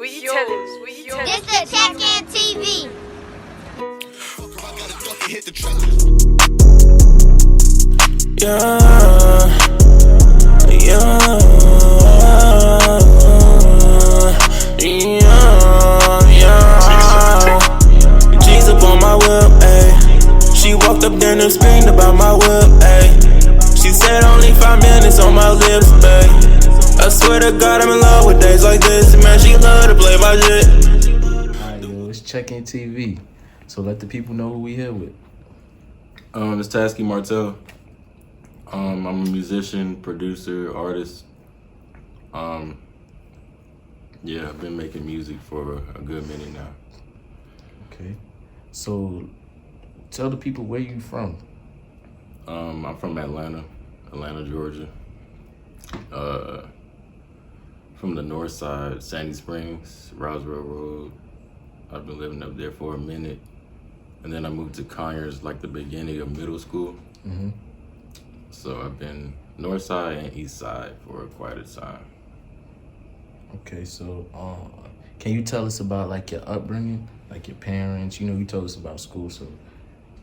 It's the Check-In TV. Yeah, G's up on my whip, ayy. She walked up there and screamed about my whip, ayy. She said only 5 minutes on my lips, babe. I swear to God I'm in love with days like this, man. She love to play my shit. Alright, yo, it's Check-In TV. So let the people know who we here with. It's Taski, Martell. I'm a musician, producer, artist. Yeah, I've been making music for a good minute now. Okay. So tell the people where you from. I'm from Atlanta, Georgia. From the north side, Sandy Springs, Roswell Road. I've been living up there for a minute. And then I moved to Conyers like the beginning of middle school. Mm-hmm. So I've been north side and east side for quite a time. Okay, so can you tell us about like your upbringing, like your parents? You know, you told us about school, so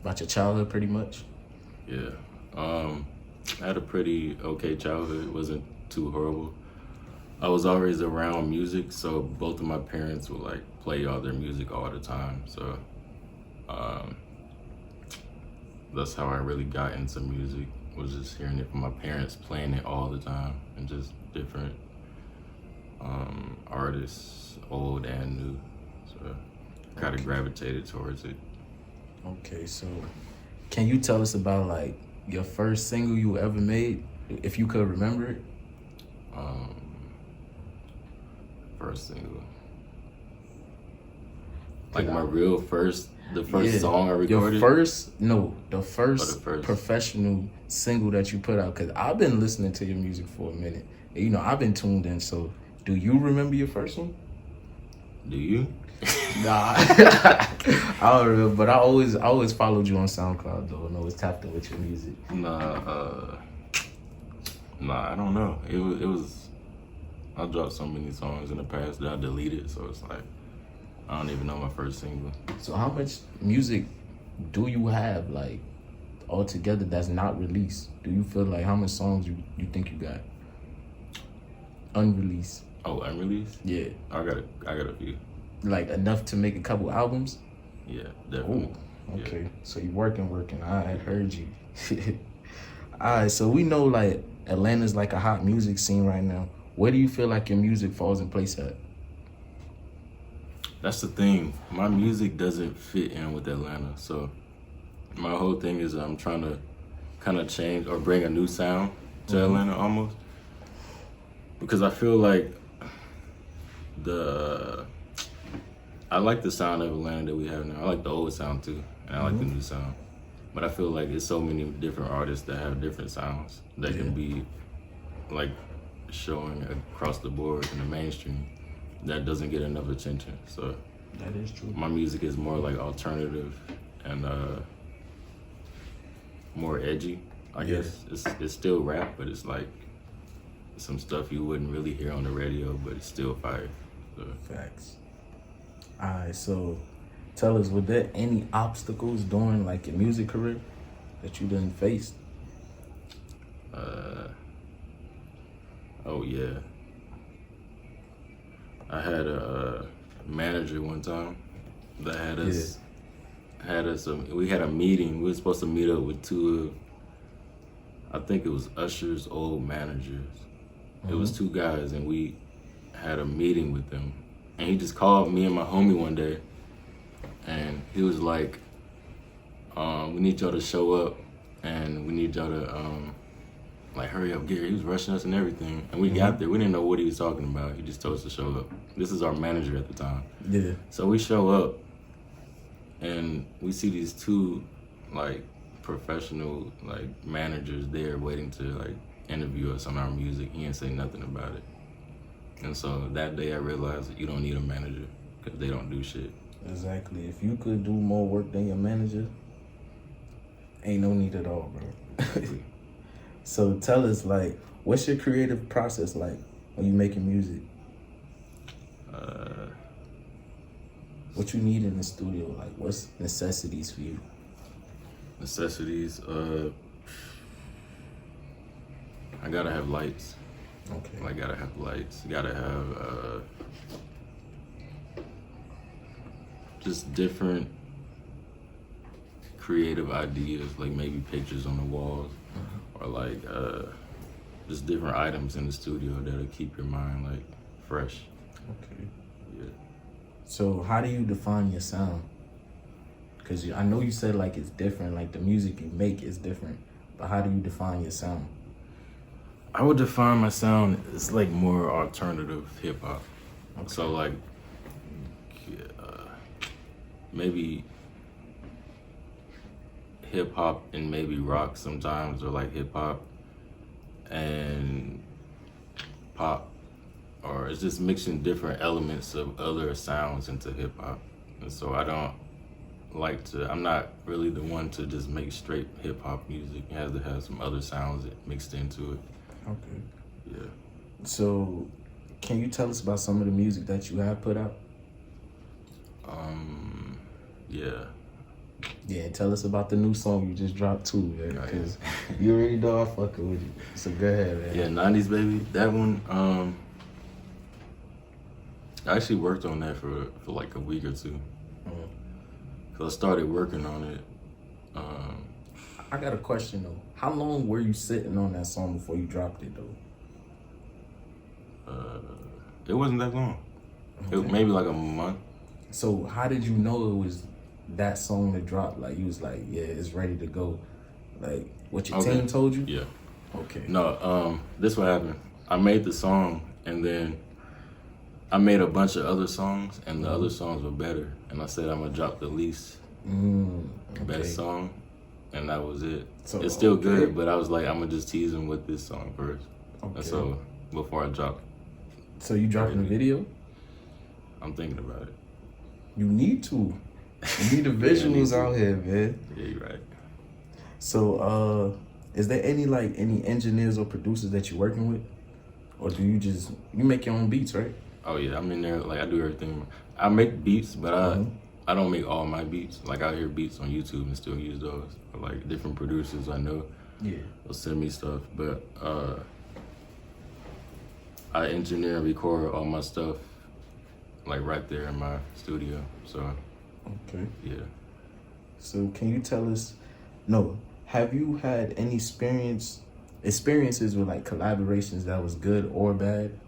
about your childhood pretty much. Yeah, I had a pretty okay childhood. It wasn't too horrible. I was always around music, so both of my parents would like play all their music all the time. So that's how I really got into music, was just hearing it from my parents playing it all the time, and just different artists, old and new. So kind of gravitated towards it. Okay, so can you tell us about like your first single you ever made, if you could remember it? First single, like my real first, the first song I recorded. The first professional single that you put out. Cause I've been listening to your music for a minute. And, you know, I've been tuned in. So, do you remember your first one? Do you? Nah, I don't remember. But I always followed you on SoundCloud though, and always tapped in with your music. Nah, I don't know. It was. I dropped so many songs in the past that I deleted, so it's like I don't even know my first single. So how much music do you have, like, altogether that's not released? Do you feel like how much songs you think you got unreleased? Oh, unreleased? Yeah. I got a few. Like enough to make a couple albums? Yeah, definitely. Oh, okay. Yeah. So you working. I had heard you. Alright, so we know like Atlanta's like a hot music scene right now. Where do you feel like your music falls in place at? That's the thing. My music doesn't fit in with Atlanta. So my whole thing is I'm trying to kind of change or bring a new sound to Atlanta almost. Because I feel like I like the sound of Atlanta that we have now. I like the old sound too, and I like the new sound. But I feel like there's so many different artists that have different sounds that can be like showing across the board in the mainstream that doesn't get enough attention. So that is true. My music is more like alternative and more edgy, I guess. It's still rap, but it's like some stuff you wouldn't really hear on the radio, but it's still fire. So. Facts. Alright, so tell us, were there any obstacles during like your music career that you didn't face? Oh yeah. I had a manager one time that had us. We had a meeting. We were supposed to meet up with two of, I think it was Usher's old managers. It was two guys, and we had a meeting with them. And he just called me and my homie one day, and he was like, "We need y'all to show up, and we need y'all to like hurry up, Gary." He was rushing us and everything, and we got there. We didn't know what he was talking about. He just told us to show up. This is our manager at the time. Yeah. So we show up, and we see these two like professional like managers there waiting to like interview us on our music. He didn't say nothing about it. And so that day I realized that you don't need a manager because they don't do shit. Exactly. If you could do more work than your manager, ain't no need at all, bro. So tell us, like, what's your creative process like when you making music? What you need in the studio? Like, what's necessities for you? Necessities. I gotta have lights. Okay. I gotta have lights. Gotta have just different creative ideas, like maybe pictures on the walls, or like just different items in the studio that'll keep your mind like fresh. Okay. Yeah. So how do you define your sound? Because I know you said like it's different, like the music you make is different, but how do you define your sound? I would define my sound as like more alternative hip hop. Okay. So like maybe hip hop and maybe rock sometimes, or like hip hop and pop, or it's just mixing different elements of other sounds into hip hop. And so I don't like to, I'm not really the one to just make straight hip hop music. It has to have some other sounds mixed into it. Okay. Yeah. So can you tell us about some of the music that you have put out? Yeah. Yeah, tell us about the new song you just dropped too, man. Oh, yeah. Because you already know I'm fucking with you. So go ahead, man. Yeah, 90s Baby. That one, I actually worked on that for like a week or two. Cause I started working on it. I got a question though. How long were you sitting on that song before you dropped it though? It wasn't that long. Okay. It maybe like a month. So how did you know it was that song to drop? Like you was like, yeah, it's ready to go. Like what your team told you? Yeah. Okay. No, this what happened. I made the song and then I made a bunch of other songs and the other songs were better. And I said I'm gonna drop the least best song, and that was it. So, it's still good, but I was like, I'm gonna just tease him with this song first. Okay. And so before I drop. So you dropping the video? I'm thinking about it. You need to. You need the visuals out here, man. Yeah, you're right. So, is there any engineers or producers that you're working with, or do you make your own beats, right? Oh yeah, I'm in there. Like I do everything. I make beats, but I don't make all my beats. Like I hear beats on YouTube and still use those. Or like different producers I know. Yeah. Will send me stuff, but I engineer and record all my stuff like right there in my studio. So. Okay. Yeah. So can you tell us? No. Have you had any experiences with like collaborations that was good or bad?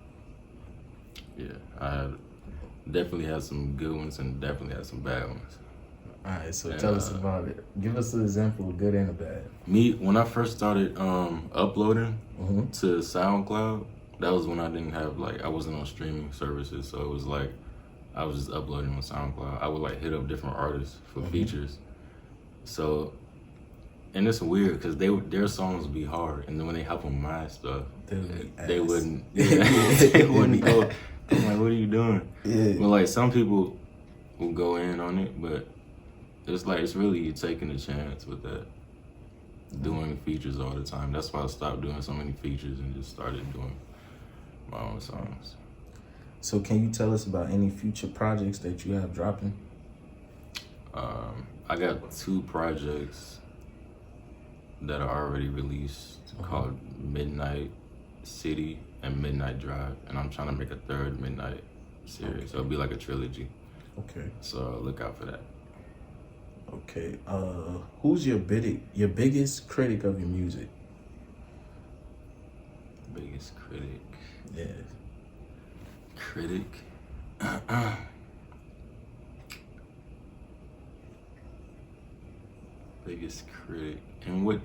Yeah, I definitely had some good ones and definitely had some bad ones. All right, so tell us about it. Give us an example of good and a bad. Me, when I first started uploading to SoundCloud, that was when I didn't have I wasn't on streaming services, so it was like I was just uploading on SoundCloud. I would like hit up different artists for features. So, and it's weird because their songs would be hard, and then when they hop on my stuff, they wouldn't. Yeah, they wouldn't go. I'm like, what are you doing? Yeah. But like some people will go in on it, but it's like it's really you taking a chance with that. Doing features all the time. That's why I stopped doing so many features and just started doing my own songs. So can you tell us about any future projects that you have dropping? I got 2 projects that are already released called Midnight City and Midnight Drive, and I'm trying to make a 3rd Midnight series. So it'll be like a trilogy. Okay. So look out for that. Okay. Who's your biggest critic of your music? Biggest critic? Yeah. Critic? Biggest critic. And what?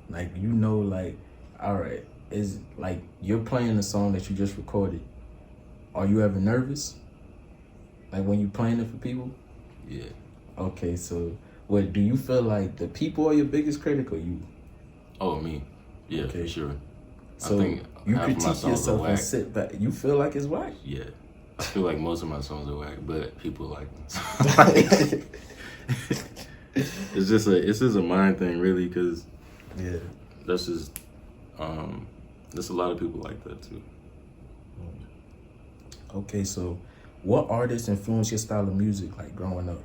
Like, all right, is like you're playing the song that you just recorded. Are you ever nervous? Like when you playing it for people? Yeah. Okay, so what do you feel like the people are your biggest critic or you? Oh, me. Yeah, okay. For sure. So I think you critique yourself and sit back. You feel like it's whack? Yeah. I feel like most of my songs are whack, but people like them. It's just a mind thing, really, because that's just there's a lot of people like that too. Okay, so what artists influenced your style of music, like growing up?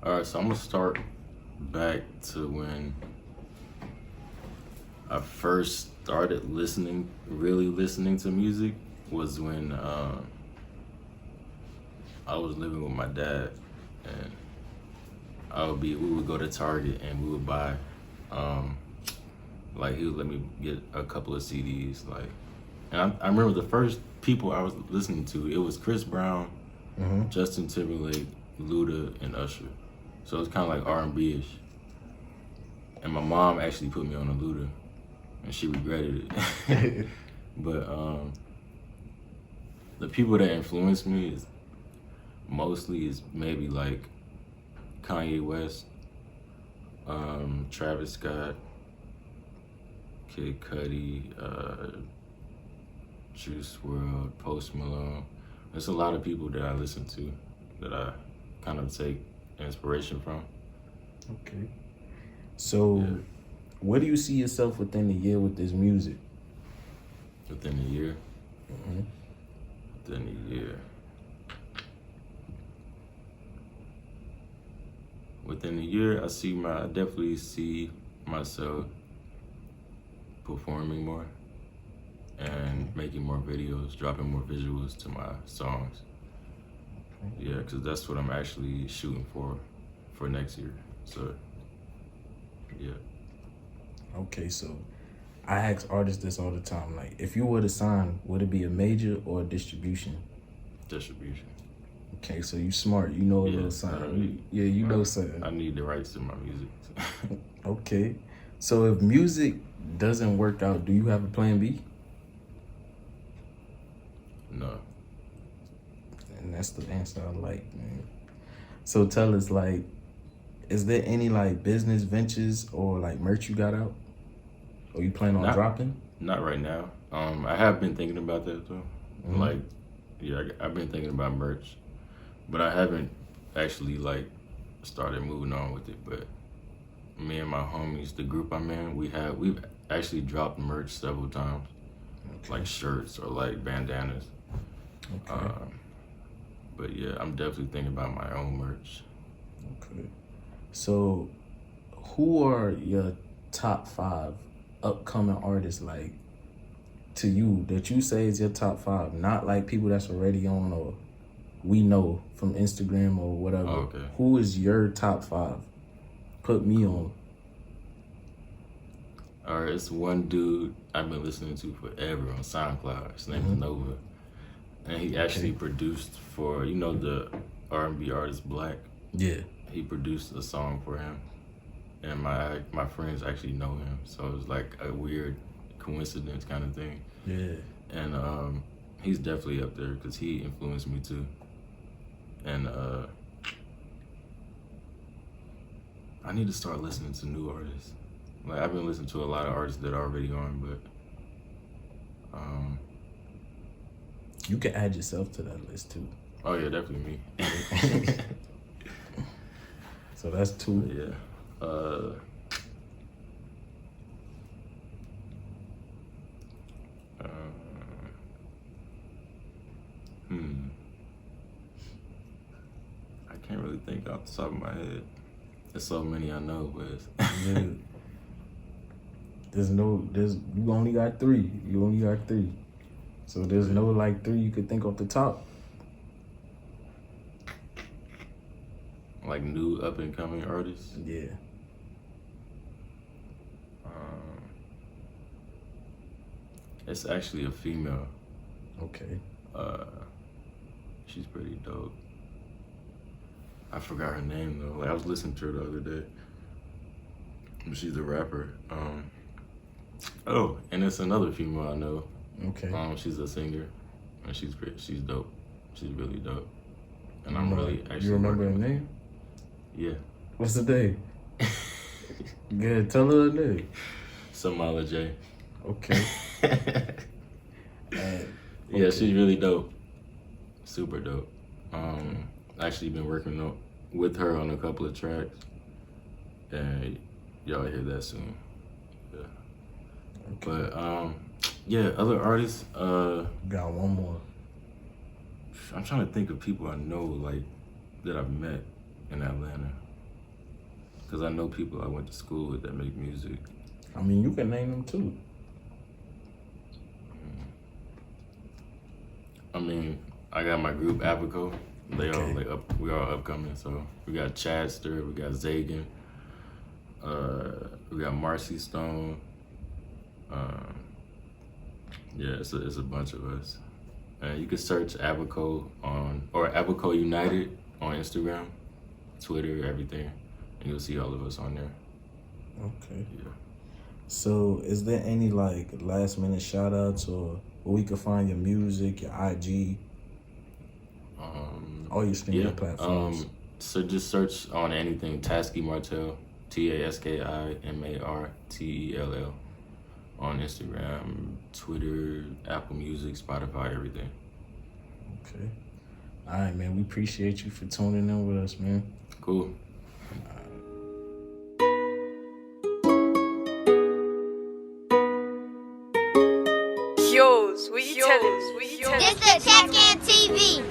All right, so I'm gonna start back to when I first started really listening to music was when I was living with my dad, and we would go to Target and we would buy, like he would let me get a couple of CDs, like, and I remember the first people I was listening to, it was Chris Brown, Justin Timberlake, Luda, and Usher. So it was kind of like R&B-ish. And my mom actually put me on a Luda, and she regretted it. But the people that influenced me is maybe like Kanye West, Travis Scott, Kid Cudi, Juice WRLD, Post Malone. There's a lot of people that I listen to that I kind of take inspiration from. Okay. So, where do you see yourself within a year with this music? Within a year? Within a year. Within a year, I definitely see myself performing more and making more videos, dropping more visuals to my songs. Yeah, because that's what I'm actually shooting for next year. So, yeah. Okay, so I ask artists this all the time. Like, if you were to sign, would it be a major or a distribution? Distribution. Okay, so you smart. You know a little something. You know something. I need the rights to my music. Okay. So if music doesn't work out, do you have a plan B? No. And that's the answer I like, man. So tell us, like, is there any like business ventures or like merch you got out? Or you plan on dropping? Not right now. I have been thinking about that though. Like, yeah, I've been thinking about merch, but I haven't actually like started moving on with it. But me and my homies, the group I'm in, we've actually dropped merch several times, like shirts or like bandanas. Okay. But yeah, I'm definitely thinking about my own merch. Okay. So, who are your top 5 upcoming artists, like, to you, that you say is your top 5? Not like people that's already on or we know from Instagram or whatever. Oh, okay. Who is your top 5? Put me on. All right, it's one dude I've been listening to forever on SoundCloud. His name is Nova. And he actually produced for, you know, the R&B artist Black. Yeah. He produced a song for him. And my friends actually know him. So it was like a weird coincidence kind of thing. Yeah. And he's definitely up there because he influenced me too. And I need to start listening to new artists. Like, I've been listening to a lot of artists that are already on, but you can add yourself to that list too. Oh yeah, definitely me. So that's 2. Yeah. I can't really think off the top of my head. There's so many I know, but yeah. You only got 3. You only got 3. So there's no like 3 you could think off the top. Like new up and coming artists. Yeah. It's actually a female. Okay. She's pretty dope. I forgot her name though. Like, I was listening to her the other day. She's a rapper. Oh, and it's another female I know. Okay. She's a singer, and she's dope. She's really dope. And I'm really actually. You remember her name? Yeah. What's the name? Good. Tell her the name. Samala J. Okay. Yeah, she's really dope. Super dope. Actually been working with her on a couple of tracks, and y'all hear that soon. Yeah. Okay. But Yeah, other artists. Got one more. I'm trying to think of people I know like that I've met in Atlanta. Cause I know people I went to school with that make music. I mean, you can name them too. I mean, I got my group AVICO. They all Okay. like up. We all upcoming. So we got Chadster, we got Zagan, we got Marcy Stone. Yeah, it's a bunch of us. You can search AVICO or AVICO United on Instagram, Twitter, everything, and you'll see all of us on there. Okay. Yeah. So, is there any like last minute shout outs or where we can find your music, your IG, all your streaming platforms? So just search on anything Taski Martell, TaskiMartell, on Instagram, Twitter, Apple Music, Spotify, everything. Okay. All right, man. We appreciate you for tuning in with us, man. Cool. Yours, what you telling? This the Check-In TV.